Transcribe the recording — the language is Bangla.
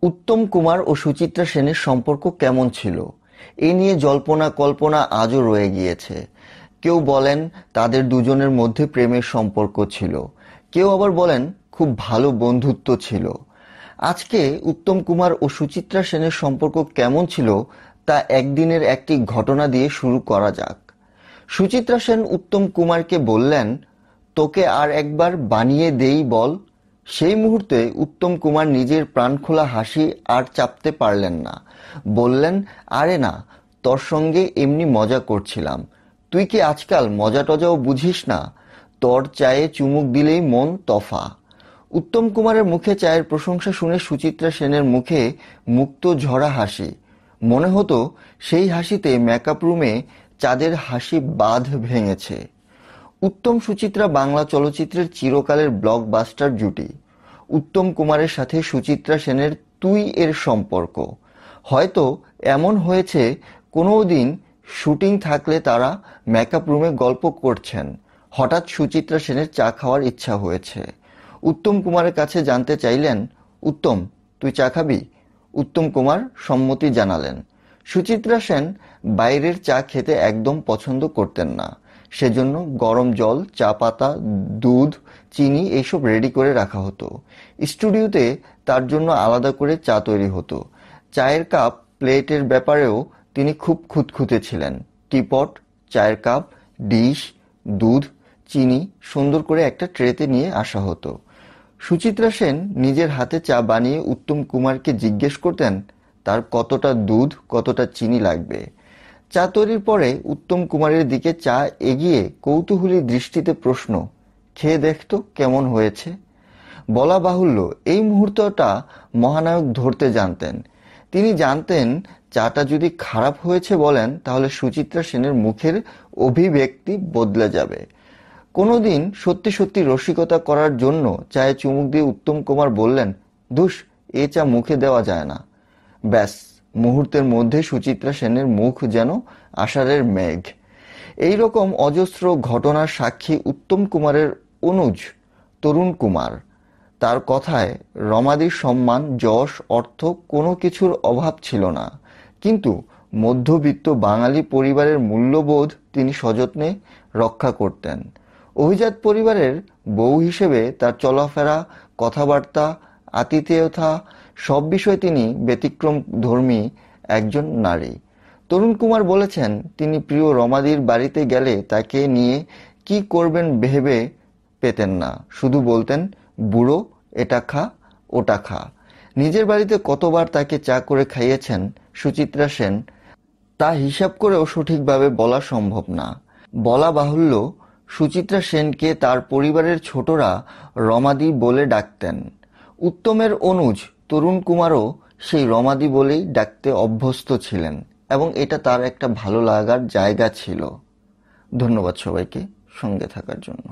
উত্তম কুমার ও সুচিত্রা সেনের সম্পর্ক কেমন ছিল, এ নিয়ে জল্পনা কল্পনা আজও রয়ে গিয়েছে। কেউ বলেন তাদের দুজনের মধ্যে প্রেমের সম্পর্ক ছিল, কেউ আবার বলেন খুব ভালো বন্ধুত্ব ছিল। আজকে উত্তম কুমার ও সুচিত্রা সেনের সম্পর্ক কেমন ছিল তা একদিনের একটি ঘটনা দিয়ে শুরু করা যাক। সুচিত্রা সেন উত্তম কুমারকে বললেন, তোকে আর একবার বানিয়ে দেই বল। সেই মুহূর্তে উত্তম কুমার নিজের প্রাণখোলা হাসি আর চাপতে পারলেন না। বললেন, আরে না, তোর সঙ্গে এমনি মজা করছিলাম। তুই কি আজকাল মজা টজাও বুঝিস না? তোর চায়ে চুমুক দিলেই মন তফা। উত্তম কুমারের মুখে চায়ের প্রশংসা শুনে সুচিত্রা সেনের মুখে মুক্ত ঝরা হাসি। মনে হতো সেই হাসিতে মেকআপ রুমে চাঁদের হাসি বাঁধ ভেঙেছে। উত্তম সুচিত্রা বাংলা চলচ্চিত্রের চিরকালের ব্লকবাস্টার জুটি। উত্তম কুমারের সাথে সুচিত্রা সেনের তুই এর সম্পর্ক। হয়তো এমন হয়েছে কোনো দিন শুটিং থাকলে তারা মেকআপ রুমে গল্প করছেন, হঠাৎ সুচিত্রা সেনের চা খাওয়ার ইচ্ছা হয়েছে। উত্তম কুমারের কাছে জানতে চাইলেন, উত্তম, তুই চা খাবি? উত্তম কুমার সম্মতি জানালেন। সুচিত্রা সেন বাইরের চা খেতে একদম পছন্দ করতেন না, সেজন্য গরম জল, চা পাতা, দুধ, চিনি এইসব রেডি করে রাখা হতো। স্টুডিওতে তার জন্য আলাদা করে চা তৈরি হতো। চায়ের কাপ, প্লেটের ব্যাপারেও তিনি খুব খুঁতখুঁতে ছিলেন। টিপট, চায়ের কাপ, ডিশ, দুধ, চিনি সুন্দর করে একটা ট্রেতে নিয়ে আসা হতো। সুচিত্রা সেন নিজের হাতে চা বানিয়ে উত্তম কুমারকে জিজ্ঞেস করতেন তার কতটা দুধ, কতটা চিনি লাগবে। চা তৈরির পরে উত্তম কুমারের দিকে চা এগিয়ে কৌতূহলী দৃষ্টিতে প্রশ্ন, খেয়ে দেখতো কেমন হয়েছে। বলা বাহুল্য, এই মুহূর্তটা মহানায়ক ধরতে জানতেন। তিনি জানতেন চাটা যদি খারাপ হয়েছে বলেন তাহলে সুচিত্রা সেনের মুখের অভিব্যক্তি বদলে যাবে। কোনোদিন সত্যি সত্যি রসিকতা করার জন্য চায়ে চুমুক দিয়ে উত্তম কুমার বললেন, ধুস, এ চা মুখে দেওয়া যায় না। ব্যাস, মুহূর্তের মধ্যে সুচিত্রা সেনের মুখ যেন আষাঢ়ের মেঘ। এই রকম অজস্র ঘটনার সাক্ষী উত্তম কুমারের অনুজ তরুণ কুমার। তার কথায় রমাদির সম্মান, যশ, অর্থ কোনো কিছুর অভাব ছিল না, কিন্তু মধ্যবিত্ত বাঙালি পরিবারের মূল্যবোধ তিনি সযত্নে রক্ষা করতেন। অভিজাত পরিবারের বউ হিসেবে তার চলাফেরা, কথাবার্তা, আতিথেয়তা সব বিষয়ে তিনি ব্যতিক্রমধর্মী একজন নারী। তরুণ কুমার বলেছেন, তিনি প্রিয় রমাদির বাড়িতে গেলে তাকে নিয়ে কি করবেন ভেবে পেতেন না, শুধু বলতেন, বুড়ো, এটা খা, ওটা খা। নিজের বাড়িতে কতবার তাকে চা করে খাইয়েছেন সুচিত্রা সেন তা হিসাব করেও সঠিকভাবে বলা সম্ভব না। বলা বাহুল্য, সুচিত্রা সেনকে তার পরিবারের ছোটরা রমাদি বলে ডাকতেন। উত্তমের অনুজ তরুণ কুমারও সেই রমাদি বলেই ডাকতে অভ্যস্ত ছিলেন এবং এটা তার একটা ভালো লাগার জায়গা ছিল। ধন্যবাদ সবাইকে সঙ্গে থাকার জন্য।